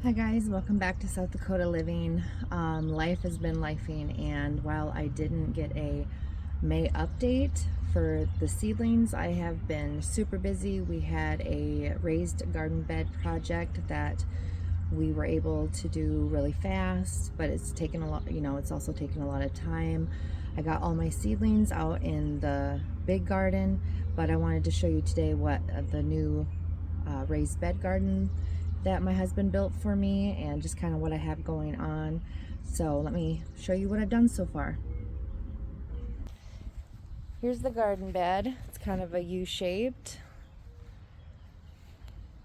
Hi guys, welcome back to South Dakota Living. Life has been lifing, and while I didn't get a May update for the seedlings, I have been super busy. We had a raised garden bed project that we were able to do really fast, but it's taken a lot, it's also taken a lot of time. I got all my seedlings out in the big garden, but I wanted to show you today what the new raised bed garden that my husband built for me and just kind of what I have going on. So let me show you what I've done so far. Here's the garden bed. It's kind of a U-shaped.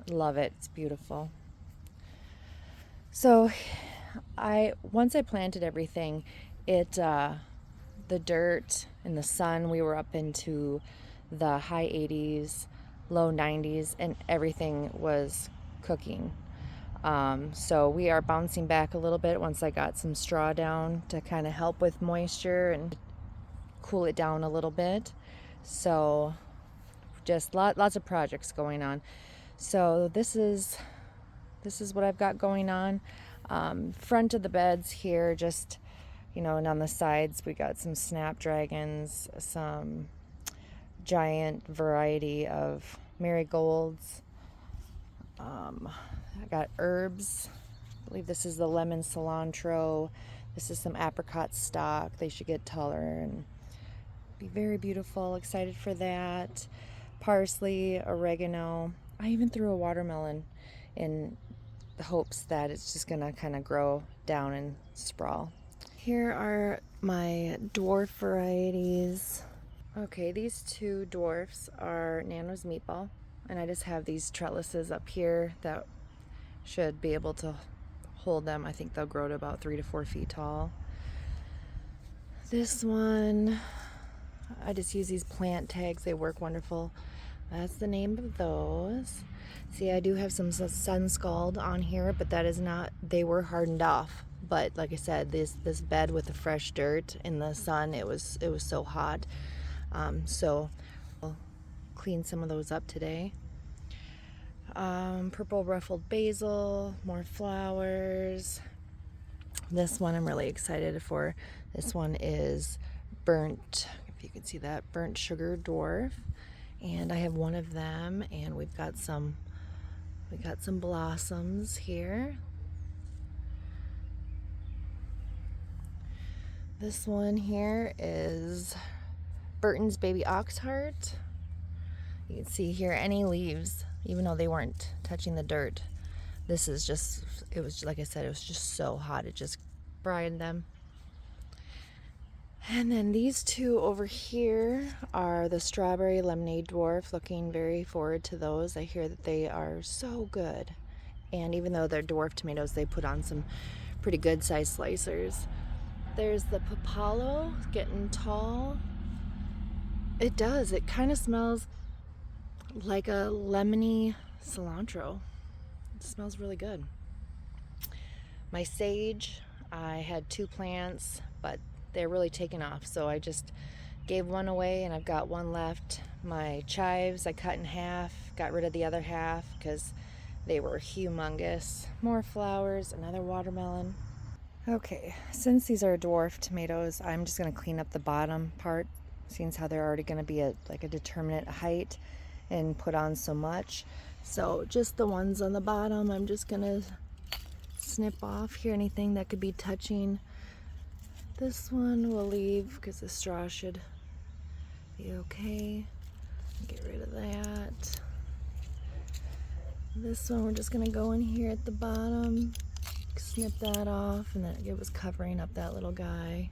Love it. It's beautiful. So once I planted everything, the dirt and the sun, we were up into the high 80s, low 90s, and everything was cooking. So we are bouncing back a little bit once I got some straw down to kind of help with moisture and cool it down a little bit. So just lots of projects going on. So this is what I've got going on. Front of the beds here, just and on the sides we got some snapdragons, some giant variety of marigolds. I got herbs. I believe this is the lemon cilantro. This is some apricot stock. They should get taller and be very beautiful. Excited for that. Parsley, oregano. I even threw a watermelon in the hopes that it's just gonna kind of grow down and sprawl. Here are my dwarf varieties. Okay, these two dwarfs are Nano's Meatball, and I just have these trellises up here that should be able to hold them. I think they'll grow to about 3 to 4 feet tall. This one, I just use these plant tags. They work wonderful. That's the name of those. See, I do have some sun scald on here, but that is not, they were hardened off. But like I said, this bed with the fresh dirt in the sun, it was so hot. So I'll clean some of those up today. Purple ruffled basil, more flowers. This one I'm really excited for. This one is burnt, if you can see that, burnt sugar dwarf. And I have one of them, and we got some blossoms here. This one here is Burton's Baby Oxheart. You can see here any leaves, even though they weren't touching the dirt. This is just, it was, like I said, it was just so hot. It just fried them. And then these two over here are the Strawberry Lemonade Dwarf. Looking very forward to those. I hear that they are so good. And even though they're dwarf tomatoes, they put on some pretty good sized slicers. There's the Papalo getting tall. It does. It kind of smells like a lemony cilantro. It smells really good. My sage, I had 2 plants, but they're really taking off, so I just gave one away and I've got one left. My chives I cut in half, got rid of the other half because they were humongous. More flowers, another watermelon. Okay, since these are dwarf tomatoes, I'm just going to clean up the bottom part, seeing how they're already going to be like a determinate height, and put on so much. So just the ones on the bottom, I'm just going to snip off here, anything that could be touching. This one we'll leave because the straw should be okay. Get rid of that. This one we're just going to go in here at the bottom, snip that off, and then it was covering up that little guy.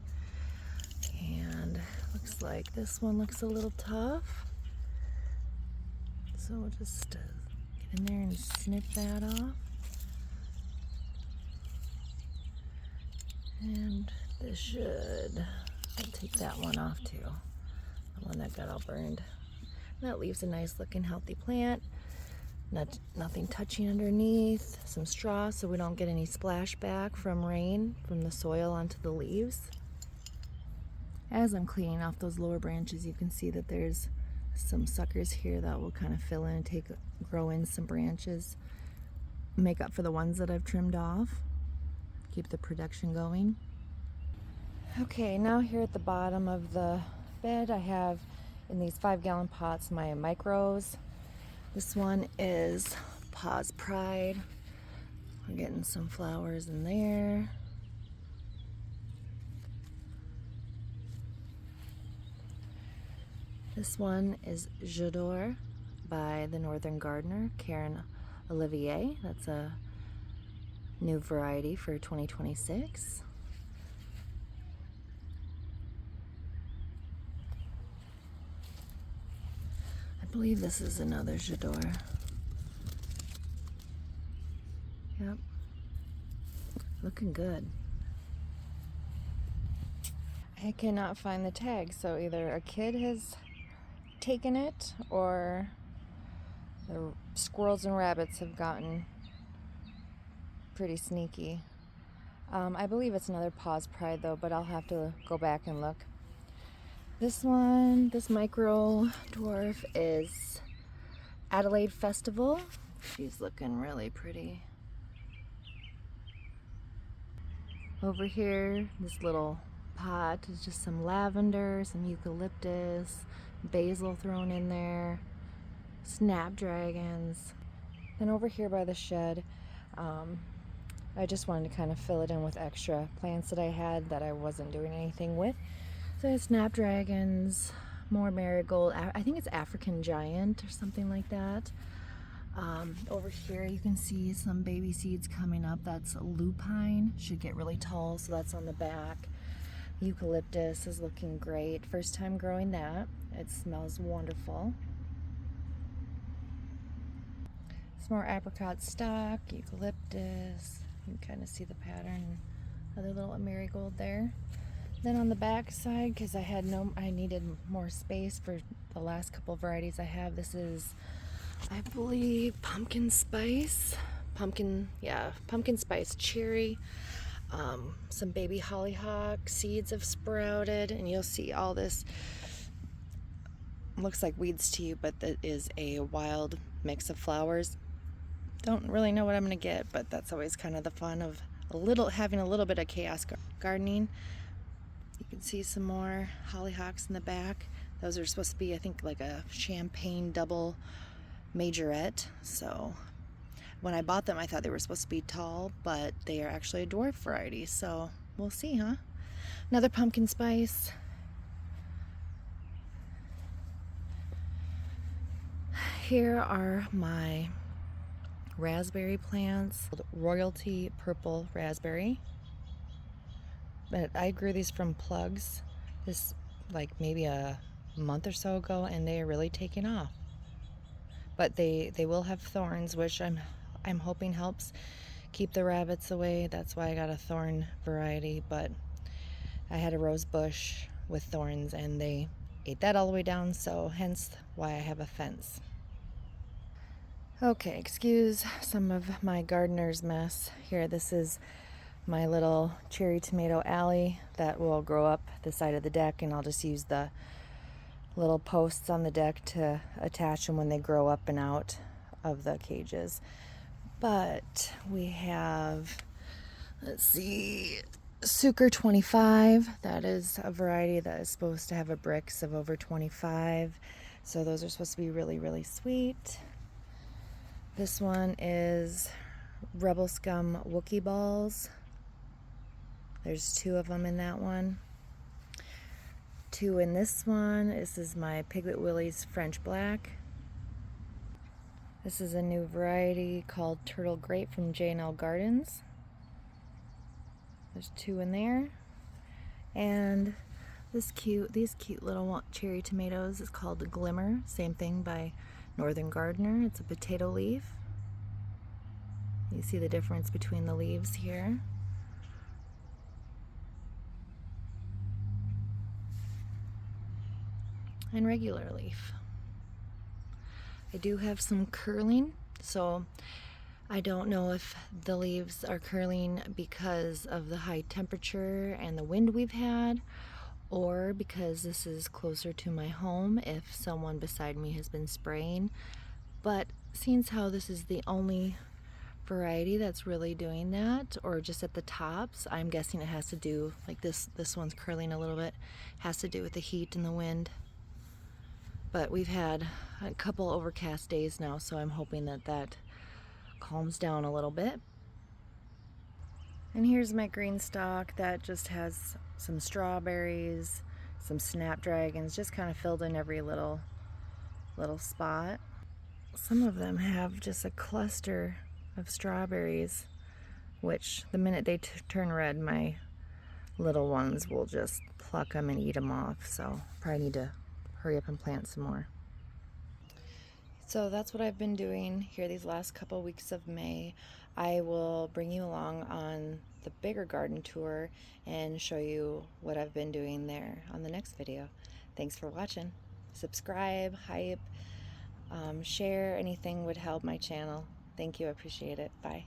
And looks like this one looks a little tough, so we'll just get in there and snip that off. And this should, I'll take that one off too, the one that got all burned. And that leaves a nice looking healthy plant. Nothing touching underneath. Some straw so we don't get any splashback from rain from the soil onto the leaves. As I'm cleaning off those lower branches, you can see that there's some suckers here that will kind of fill in and grow in some branches. make up for the ones that I've trimmed off, keep the production going. Okay, now here at the bottom of the bed I have in these 5-gallon pots my micros. This one is Paws Pride. I'm getting some flowers in there. This one is J'adore by the Northern Gardener, Karen Olivier. That's a new variety for 2026. I believe this is another J'adore. Yep. Looking good. I cannot find the tag, so either a kid has taken it or the squirrels and rabbits have gotten pretty sneaky. I believe it's another Paws Pride though, but I'll have to go back and look. This one, this micro dwarf is Adelaide Festival. She's looking really pretty. Over here, this little pot is just some lavender, some eucalyptus, basil thrown in there, snapdragons. Then over here by the shed, I just wanted to kind of fill it in with extra plants that I had that I wasn't doing anything with. So I have snapdragons, more marigold, I think it's African giant or something like that. Over here you can see some baby seeds coming up. That's lupine, should get really tall, so that's on the back. Eucalyptus is looking great. First time growing that. It smells wonderful. Some more apricot stock, eucalyptus. You can kind of see the pattern. Another little marigold there. Then on the back side, because I needed more space for the last couple varieties I have. This is, I believe, pumpkin spice cherry. Some baby hollyhock seeds have sprouted, and you'll see all this looks like weeds to you, but that is a wild mix of flowers. Don't really know what I'm gonna get, but that's always kind of the fun of having a little bit of chaos gardening. You can see some more hollyhocks in the back. Those are supposed to be, I think, like a champagne double majorette. So when I bought them, I thought they were supposed to be tall, but they are actually a dwarf variety. So we'll see, huh? Another pumpkin spice. Here are my raspberry plants. Royalty Purple Raspberry. But I grew these from plugs this like maybe a month or so ago, and they are really taking off. But they will have thorns, which I'm hoping helps keep the rabbits away. That's why I got a thorn variety, but I had a rose bush with thorns and they ate that all the way down, so hence why I have a fence. Okay, excuse some of my gardener's mess here. This is my little cherry tomato alley that will grow up the side of the deck, and I'll just use the little posts on the deck to attach them when they grow up and out of the cages. But we have, let's see, Sucre 25. That is a variety that is supposed to have a Brix of over 25. So those are supposed to be really, really sweet. This one is Rebel Scum Wookie Balls. There's 2 of them in that one. 2 in this one. This is my Piglet Willie's French Black. This is a new variety called Turtle Grape from J&L Gardens. There's 2 in there. And these cute little cherry tomatoes is called the Glimmer. Same thing by Northern Gardener. It's a potato leaf. You see the difference between the leaves here. And regular leaf. I do have some curling, so I don't know if the leaves are curling because of the high temperature and the wind we've had, or because this is closer to my home if someone beside me has been spraying. But seeing how this is the only variety that's really doing that, or just at the tops. I'm guessing it has to do, like this one's curling a little bit, has to do with the heat and the wind. But we've had a couple overcast days now, so I'm hoping that that calms down a little bit. And here's my green stalk that just has some strawberries, some snapdragons, just kind of filled in every little spot. Some of them have just a cluster of strawberries, which the minute they turn red, my little ones will just pluck them and eat them off. So probably need to hurry up and plant some more. So that's what I've been doing here these last couple weeks of May. I will bring you along on the bigger garden tour and show you what I've been doing there on the next video. Thanks for watching. Subscribe, hype, share, anything would help my channel. Thank you, I appreciate it. Bye.